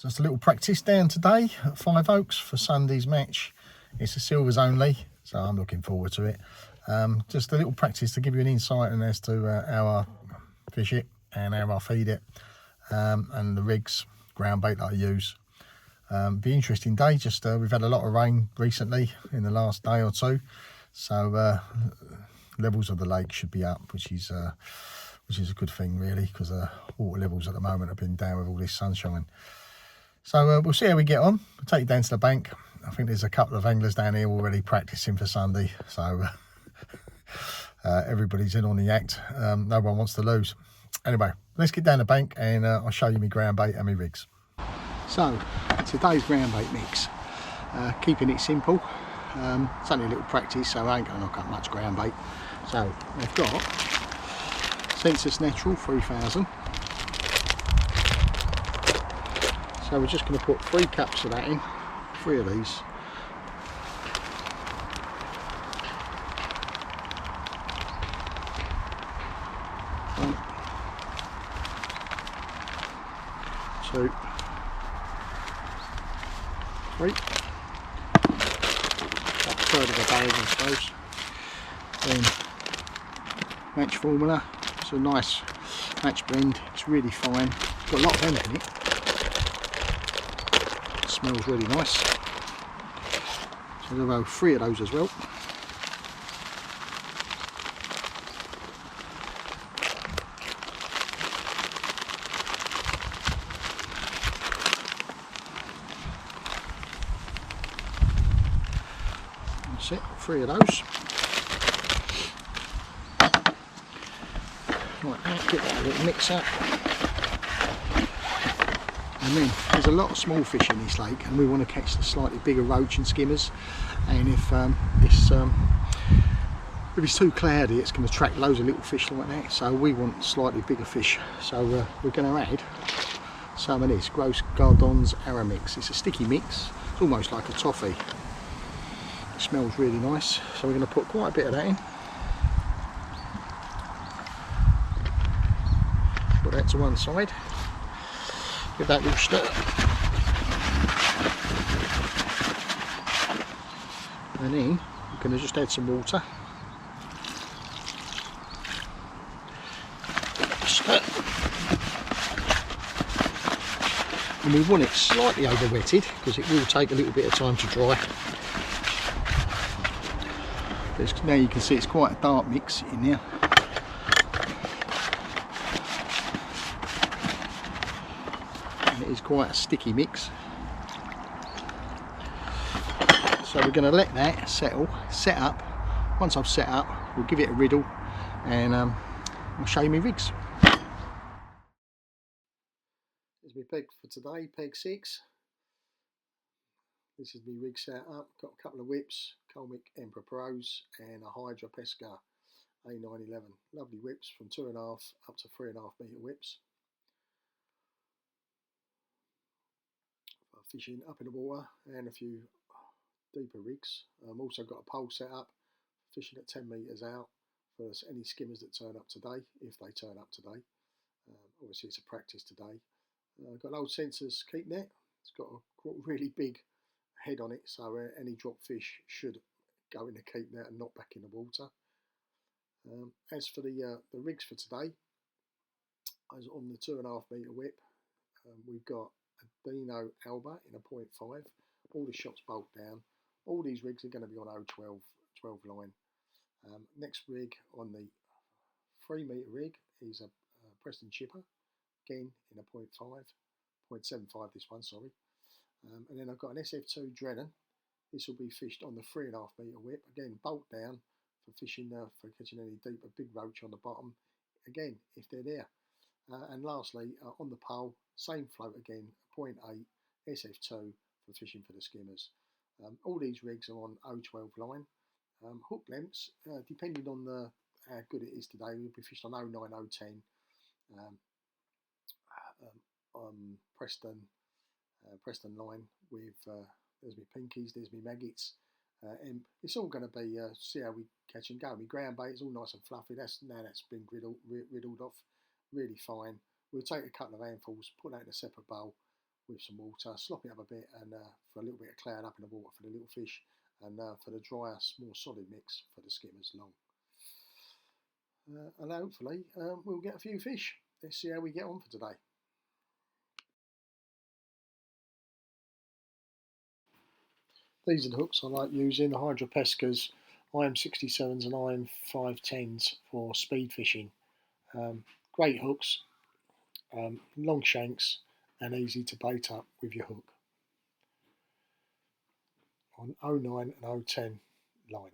Just a little practice down today at Five Oaks for Sunday's match. It's a silvers only, so I'm looking forward to it. Just a little practice to give you an insight as to how I fish it and how I feed it, and the rigs, ground bait that I use. Be interesting day. Just we've had a lot of rain recently in the last day or two, so levels of the lake should be up, which is a good thing really, because water levels at the moment have been down with all this sunshine. So we'll see how we get on. We'll take it down to the bank. I think there's a couple of anglers down here already practicing for Sunday, so everybody's in on the act. No one wants to lose. Anyway, let's get down the bank and I'll show you my ground bait and my rigs. So today's ground bait mix, keeping it simple. It's only a little practice, so I ain't going to knock up much ground bait. So I've got Sensus Natural 3000. So we're just going to put 3 cups of that in, 3 of these. One, 2, 3. About a third of a bag, I suppose. Then match formula. It's a nice match blend. It's really fine. It's got a lot of hemp in it. Smells really nice. So there are 3 of those as well. That's it, 3 of those. Like that, get that little mix up. And then there's a lot of small fish in this lake, and we want to catch the slightly bigger roach and skimmers. And if it's too cloudy, it's going to attract loads of little fish like that. So we want slightly bigger fish. So we're going to add some of this Gros Gardons Arrow mix. It's a sticky mix. It's almost like a toffee. It smells really nice. So we're going to put quite a bit of that in. Put that to one side. Give that a little stir. And then we're going to just add some water. Stir. And we want it slightly over wetted, because it will take a little bit of time to dry. Now you can see it's quite a dark mix in there. It is quite a sticky mix, so we're going to let that set up. Once I've set up, we'll give it a riddle, and I'll show you my rigs. There's my peg for today, peg 6. This is my rig set up. Got a couple of whips, Colmic Emperor Pros and a Hydra Pesca A911. Lovely whips from 2.5 up to 3.5 metre whips. Fishing up in the water and a few deeper rigs. Also got a pole set up, fishing at 10 metres out for any skimmers that turn up today, if they turn up today. Obviously it's a practice today. Got an old Sensus keep net. It's got a really big head on it, so any drop fish should go in the keep net and not back in the water. As for the rigs for today, as on the 2.5 metre whip, we've got a Dino Alba in a 0.5. All the shots bolt down. All these rigs are going to be on 012 line. Next rig on the 3 metre rig is a Preston Chipper, again in a 0.75 this one, sorry. And then I've got an SF2 Drennan. This will be fished on the 3.5 metre whip, again bolt down for fishing, for catching any deeper big roach on the bottom, again if they're there. And lastly, on the pole, same float again, 0.8 SF2 for fishing for the skimmers. All these rigs are on 012 line. Hook lengths, depending on how good it is today, we'll be fished on 09, 010. Preston line with, there's my pinkies, there's my maggots. And it's all going to be, see how we catch and go. My ground bait is all nice and fluffy. That's been riddled off. Really fine. We'll take a couple of handfuls, put that in a separate bowl, with some water, slop it up a bit, and for a little bit of cloud up in the water for the little fish, and for the drier, more solid mix for the skimmers long. And hopefully we'll get a few fish. Let's see how we get on for today. These are the hooks I like using, the Hydra Pescas IM67s and IM510s for speed fishing. Great hooks, long shanks, and easy to bait up with your hook on 09 and 010 line.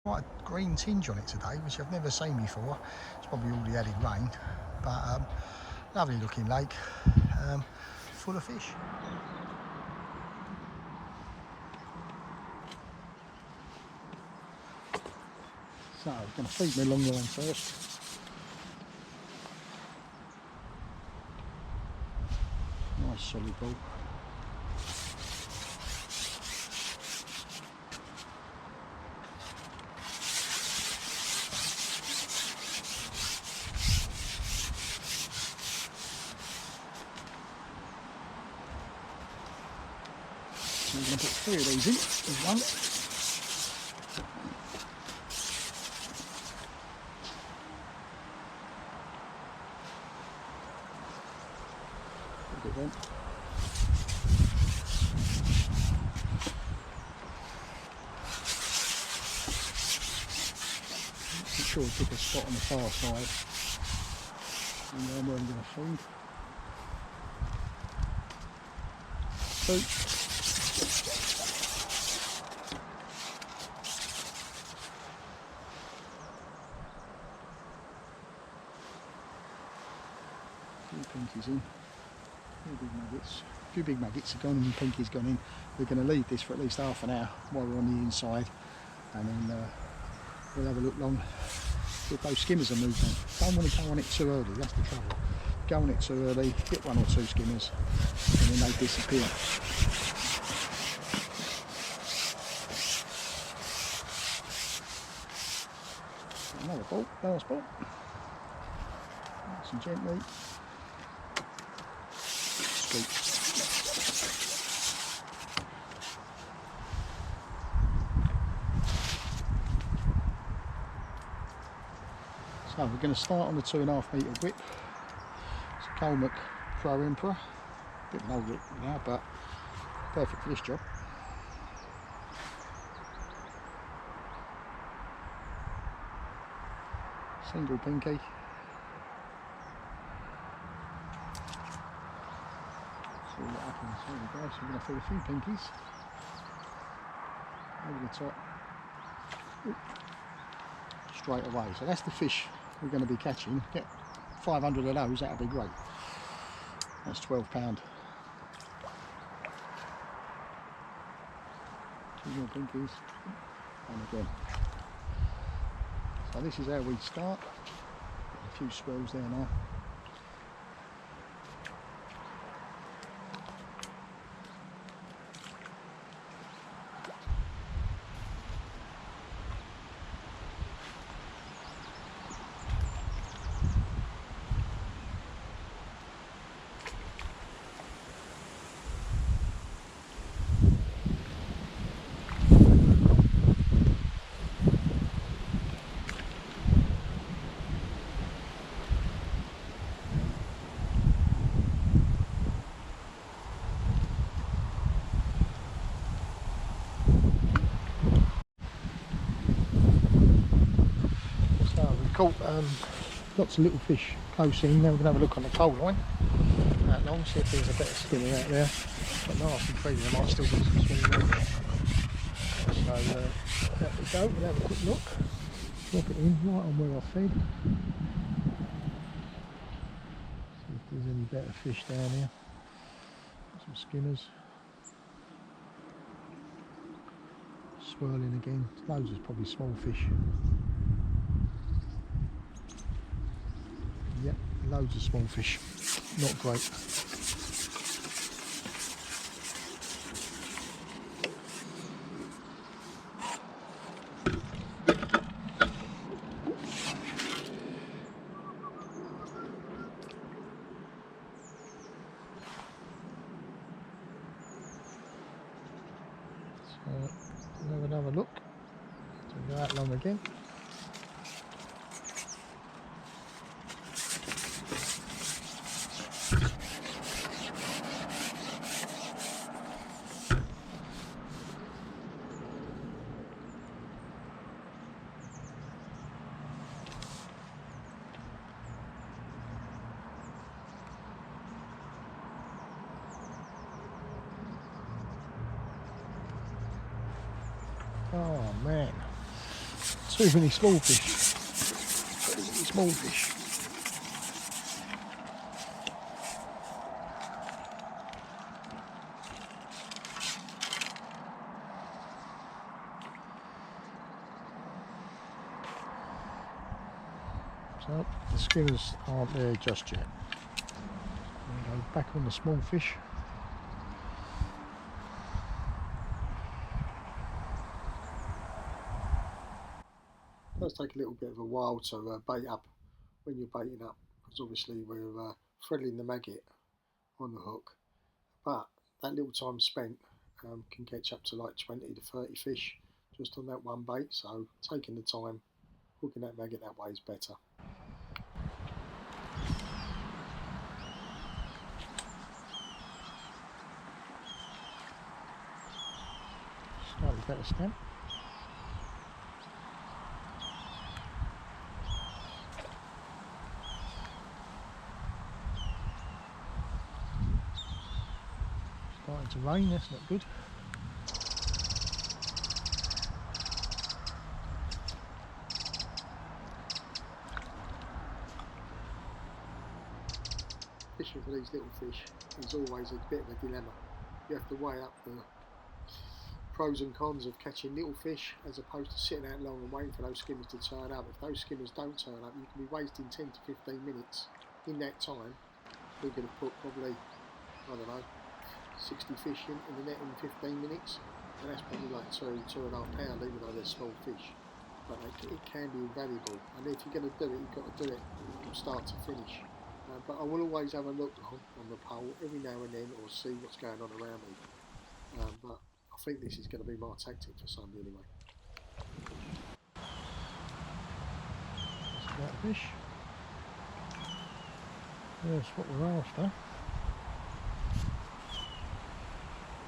Quite a green tinge on it today, which I've never seen before. It's probably all the added rain, but lovely looking lake, full of fish. So I'm going to feed my long line first. Nice solid ball. So we're going to put 3 of these in with one. Look at them. I'm sure we'll pick a spot on the far side, and then where I'm going to feed. 2. Pinkies in, a few big maggots have gone and pinkies gone in. We're going to leave this for at least half an hour while we're on the inside, and then we'll have a look long if those skimmers are moved on. Don't want to go on it too early, that's the trouble. Go on it too early, get 1 or 2 skimmers, and then they disappear. Another ball, last ball. Nice and gently. So we're going to start on the 2.5 metre whip. It's a Colmac Pro Emperor. A bit of an old whip now, but perfect for this job. Single pinky. See what happens. There we go. So we're going to feed a few pinkies over the top. Ooh. Straight away. So that's the fish we're going to be catching. Get 500 of those, that'll be great. That's £12. 2 more pinkies, and again. So this is how we start. A few swells there now. Caught lots of little fish close in. Now we're going to have a look on the pole line that long, see if there's a better skimmer out there. But nasty feeling I might still get some swimming around. So there we go, we'll have a quick look. Drop it in right on where I fed. See if there's any better fish down here. Some skimmers. Swirling again. Loads of probably small fish. Yep, loads of small fish, not great. Have another look. So go out long again. Oh man, too many small fish. Too many small fish. So the skimmers aren't there just yet. We go back on the small fish. It does take a little bit of a while to bait up when you're baiting up, because obviously we're threading the maggot on the hook, but that little time spent can catch up to like 20 to 30 fish just on that one bait, so taking the time, hooking that maggot that way is better. Slightly better scamp. Starting to rain, that's not good. Fishing for these little fish is always a bit of a dilemma. You have to weigh up the pros and cons of catching little fish as opposed to sitting out long and waiting for those skimmers to turn up. If those skimmers don't turn up, you can be wasting 10 to 15 minutes. In that time, we could have put probably, I don't know, 60 fish in the net in 15 minutes, and that's probably like 2.5 pounds, even though they're small fish. But it can be invaluable, and if you're going to do it, you've got to do it from start to finish. But I will always have a look on the pole every now and then, or see what's going on around me. But I think this is going to be my tactic for Sunday anyway. That's that fish. That's what we're after.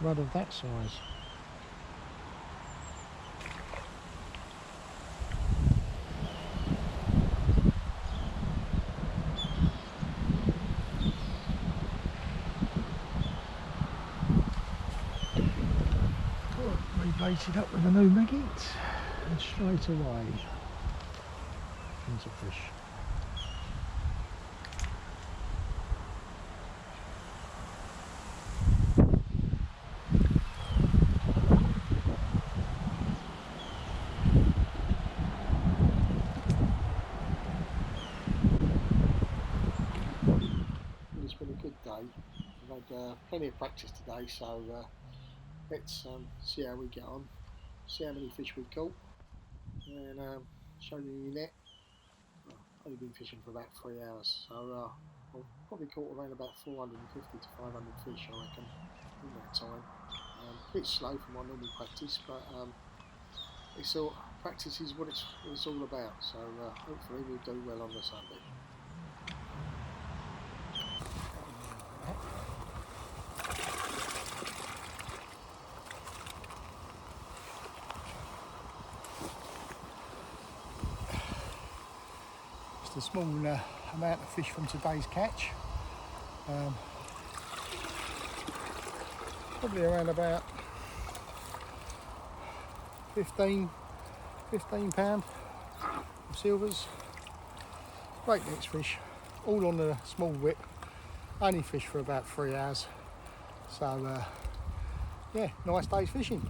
Rod of that size. Rebaited up with a new maggot and straight away into fish. It's been a good day. I've had plenty of practice today, so let's see how we get on, see how many fish we caught, and show you your net. I've only been fishing for about 3 hours, so I've probably caught around about 450 to 500 fish, I reckon, in that time. A bit slow for my normal practice, but practice is what it's all about, so hopefully we'll do well on the Sunday. A small amount of fish from today's catch, probably around about 15 pound of silvers. Great next fish, all on a small whip, only fished for about 3 hours, so yeah, nice day's fishing.